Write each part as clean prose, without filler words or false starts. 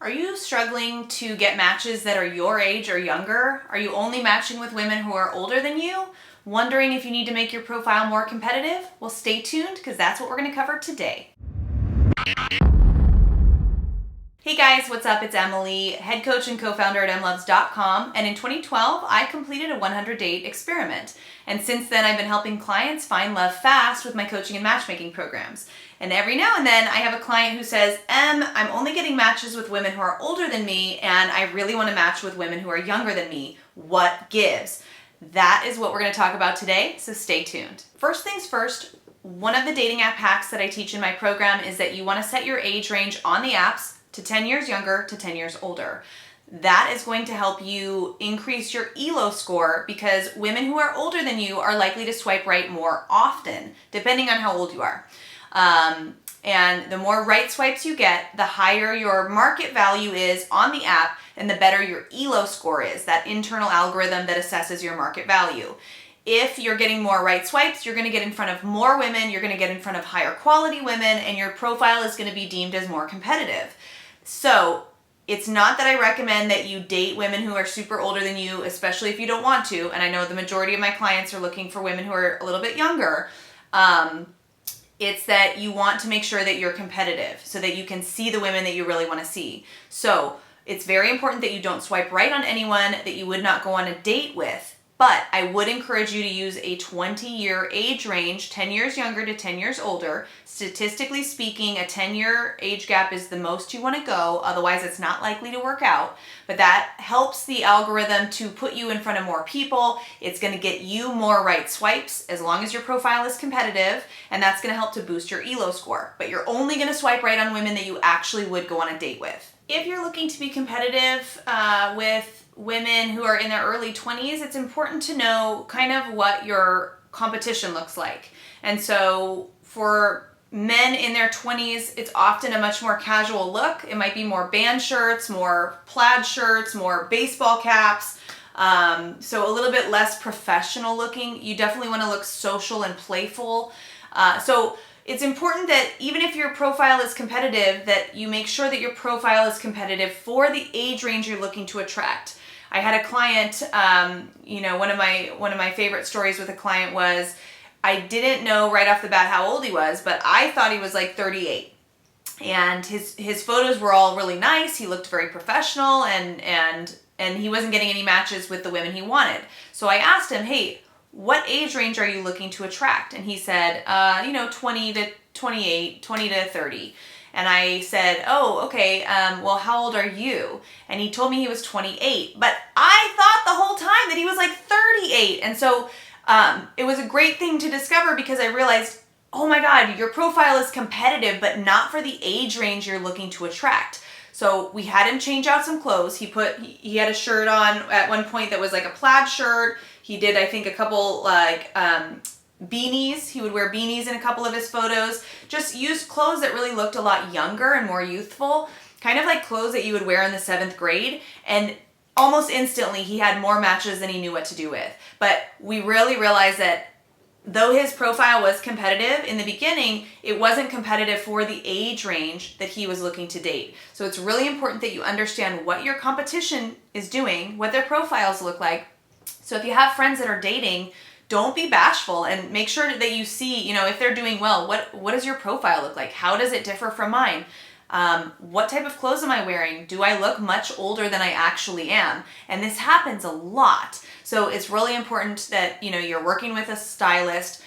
Are you struggling to get matches that are your age or younger? Are you only matching with women who are older than you? Wondering if you need to make your profile more competitive? Well, stay tuned because that's what we're going to cover today. Hey guys, what's up? It's Emily, head coach and co-founder at emlovz.com, and in 2012, I completed a 100-date experiment. And since then, I've been helping clients find love fast with my coaching and matchmaking programs. And every now and then, I have a client who says, I'm only getting matches with women who are older than me, and I really want to match with women who are younger than me. What gives? That is what we're going to talk about today, so stay tuned. First things first, one of the dating app hacks that I teach in my program is that you want to set your age range on the apps to 10 years younger to 10 years older. That is going to help you increase your ELO score because women who are older than you are likely to swipe right more often, depending on how old you are. And the more right swipes you get, the higher your market value is on the app and the better your ELO score is, that internal algorithm that assesses your market value. If you're getting more right swipes, you're going to get in front of more women, you're going to get in front of higher quality women, and your profile is going to be deemed as more competitive. So it's not that I recommend that you date women who are super older than you, especially if you don't want to. And I know the majority of my clients are looking for women who are a little bit younger. It's that you want to make sure that you're competitive so that you can see the women that you really want to see. So it's very important that you don't swipe right on anyone that you would not go on a date with. But I would encourage you to use a 20-year age range, 10 years younger to 10 years older. Statistically speaking, a 10-year age gap is the most you want to go. Otherwise, it's not likely to work out. But that helps the algorithm to put you in front of more people. It's going to get you more right swipes as long as your profile is competitive. And that's going to help to boost your ELO score. But you're only going to swipe right on women that you actually would go on a date with. If you're looking to be competitive with women who are in their early 20s, it's important to know kind of what your competition looks like. And so for men in their 20s, it's often a much more casual look. It might be more band shirts, more plaid shirts, more baseball caps. So a little bit less professional looking. You definitely want to look social and playful. So it's important that even if your profile is competitive, that you make sure that your profile is competitive for the age range you're looking to attract. I had a client, one of my favorite stories with a client was, I didn't know right off the bat how old he was, but I thought he was like 38. And his photos were all really nice. He looked very professional and he wasn't getting any matches with the women he wanted. So I asked him, hey, what age range are you looking to attract? And he said, 20 to 28, 20 to 30. And I said, oh, okay, well, how old are you? And he told me he was 28, but I thought the whole time that he was like 38. And so it was a great thing to discover because I realized, oh my God, your profile is competitive, but not for the age range you're looking to attract. So we had him change out some clothes. He had a shirt on at one point that was like a plaid shirt. He did, I think, a couple beanies. He would wear beanies in a couple of his photos. Just used clothes that really looked a lot younger and more youthful, kind of like clothes that you would wear in the 7th grade. And almost instantly, he had more matches than he knew what to do with. But we really realized that though his profile was competitive in the beginning, it wasn't competitive for the age range that he was looking to date. So it's really important that you understand what your competition is doing, what their profiles look like. So if you have friends that are dating, don't be bashful and make sure that you see, if they're doing well, what does your profile look like? How does it differ from mine? What type of clothes am I wearing? Do I look much older than I actually am? And this happens a lot. So it's really important that, you're working with a stylist.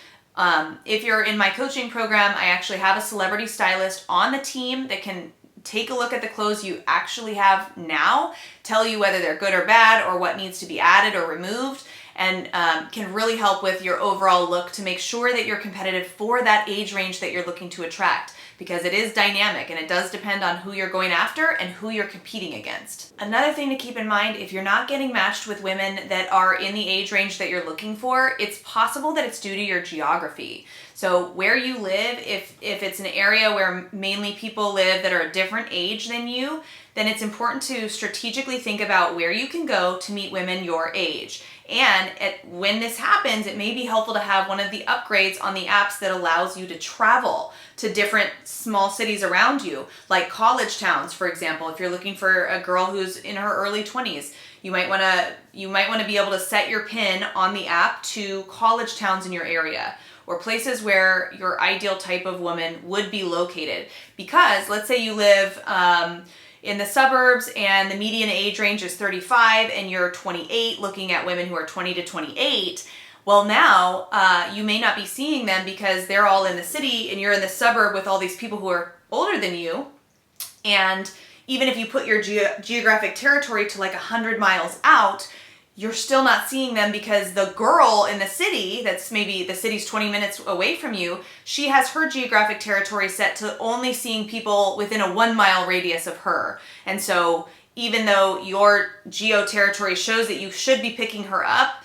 If you're in my coaching program, I actually have a celebrity stylist on the team that can take a look at the clothes you actually have now, tell you whether they're good or bad or what needs to be added or removed, and can really help with your overall look to make sure that you're competitive for that age range that you're looking to attract, because it is dynamic and it does depend on who you're going after and who you're competing against. Another thing to keep in mind, if you're not getting matched with women that are in the age range that you're looking for, it's possible that it's due to your geography. So where you live, if it's an area where mainly people live that are a different age than you, then it's important to strategically think about where you can go to meet women your age. And when this happens, it may be helpful to have one of the upgrades on the apps that allows you to travel to different small cities around you, like college towns, for example. If you're looking for a girl who's in her early 20s, you might want to be able to set your pin on the app to college towns in your area, or places where your ideal type of woman would be located. Because let's say you live in the suburbs and the median age range is 35 and you're 28 looking at women who are 20 to 28. Well, now you may not be seeing them because they're all in the city and you're in the suburb with all these people who are older than you. And even if you put your geographic territory to like 100 miles out, you're still not seeing them because the girl in the city, that's maybe the city's 20 minutes away from you, she has her geographic territory set to only seeing people within a 1 mile radius of her. And so even though your geo territory shows that you should be picking up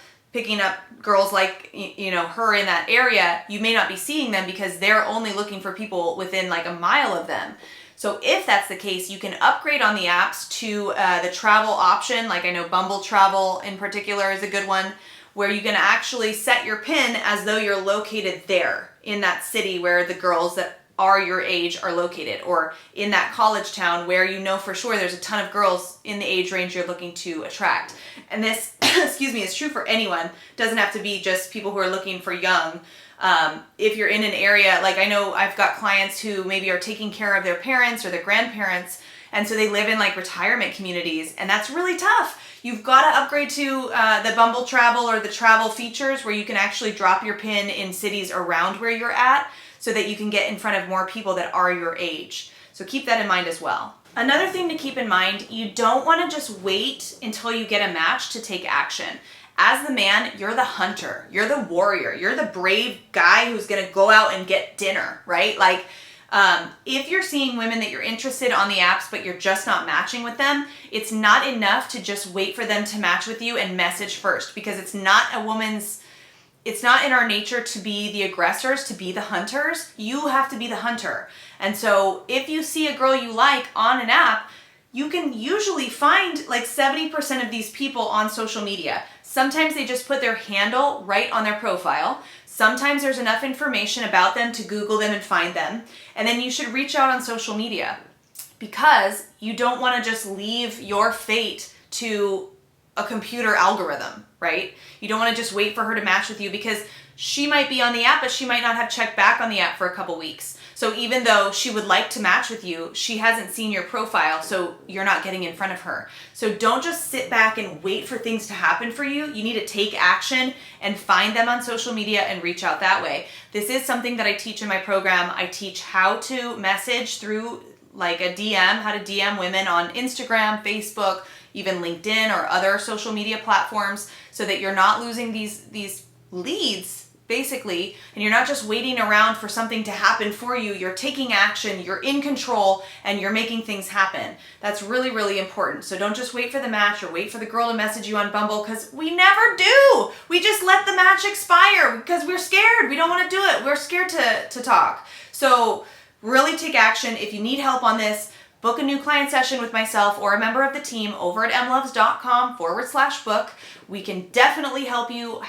girls like, her in that area, you may not be seeing them because they're only looking for people within like a mile of them. So if that's the case, you can upgrade on the apps to the travel option. Like I know Bumble Travel in particular is a good one, where you can actually set your pin as though you're located there in that city where the girls that are your age are located, or in that college town where you know for sure there's a ton of girls in the age range you're looking to attract. And this, is true for anyone. Doesn't have to be just people who are looking for young. If you're in an area, like I know I've got clients who maybe are taking care of their parents or their grandparents, and so they live in like retirement communities, and that's really tough. You've got to upgrade to the Bumble Travel or the travel features where you can actually drop your pin in cities around where you're at so that you can get in front of more people that are your age. So keep that in mind as well. Another thing to keep in mind, you don't want to just wait until you get a match to take action. As the man, you're the hunter, you're the warrior, you're the brave guy who's going to go out and get dinner, right? Like, if you're seeing women that you're interested on the apps, but you're just not matching with them, it's not enough to just wait for them to match with you and message first, because it's not in our nature to be the aggressors, to be the hunters. You have to be the hunter. And so if you see a girl you like on an app, you can usually find like 70% of these people on social media. Sometimes they just put their handle right on their profile. Sometimes there's enough information about them to Google them and find them. And then you should reach out on social media, because you don't want to just leave your fate to a computer algorithm, right? You don't want to just wait for her to match with you, because she might be on the app, but she might not have checked back on the app for a couple weeks. So even though she would like to match with you, she hasn't seen your profile, so you're not getting in front of her. So don't just sit back and wait for things to happen for you. You need to take action and find them on social media and reach out that way. This is something that I teach in my program. I teach how to message through like a DM, how to DM women on Instagram, Facebook, even LinkedIn or other social media platforms, so that you're not losing these leads, basically, and you're not just waiting around for something to happen for you. You're taking action, you're in control, and you're making things happen. That's really, really important. So don't just wait for the match or wait for the girl to message you on Bumble, because we never do. We just let the match expire because we're scared. We don't want to do it. We're scared to talk. So really take action. If you need help on this, book a new client session with myself or a member of the team over at emlovz.com/book. We can definitely help you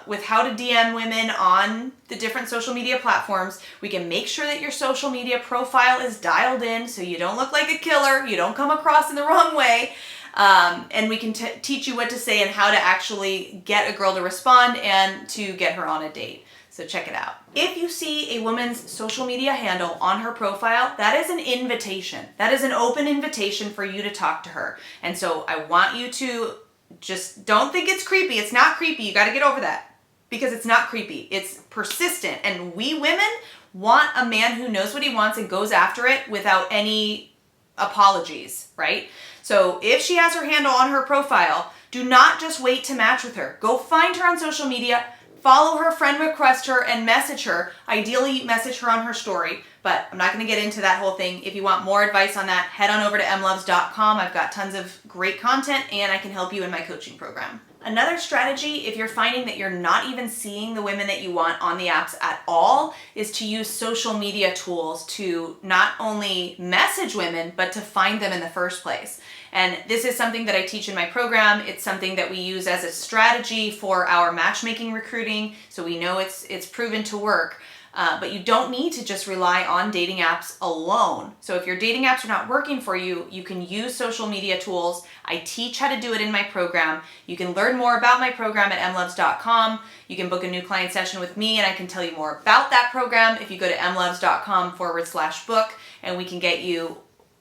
with how to DM women on the different social media platforms. We can make sure that your social media profile is dialed in so you don't look like a killer, you don't come across in the wrong way. And we can teach you what to say and how to actually get a girl to respond and to get her on a date. So check it out. If you see a woman's social media handle on her profile, that is an invitation. That is an open invitation for you to talk to her. And so I want you to just don't think it's creepy. It's not creepy. You got to get over that, because it's not creepy. It's persistent. And we women want a man who knows what he wants and goes after it without any apologies, right? So if she has her handle on her profile, do not just wait to match with her. Go find her on social media, follow her, friend request her, and message her. Ideally, message her on her story, but I'm not going to get into that whole thing. If you want more advice on that, head on over to emlovz.com. I've got tons of great content, and I can help you in my coaching program. Another strategy, if you're finding that you're not even seeing the women that you want on the apps at all, is to use social media tools to not only message women, but to find them in the first place. And this is something that I teach in my program. It's something that we use as a strategy for our matchmaking recruiting, so we know it's proven to work. But you don't need to just rely on dating apps alone. So if your dating apps are not working for you, you can use social media tools. I teach how to do it in my program. You can learn more about my program at emlovz.com. You can book a new client session with me and I can tell you more about that program if you go to emlovz.com/book, and we can get you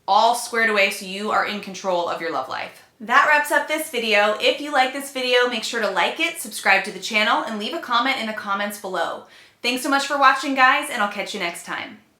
all squared away so you are in control of your love life. That wraps up this video. If you like this video, make sure to like it, subscribe to the channel, and leave a comment in the comments below. Thanks so much for watching, guys, and I'll catch you next time.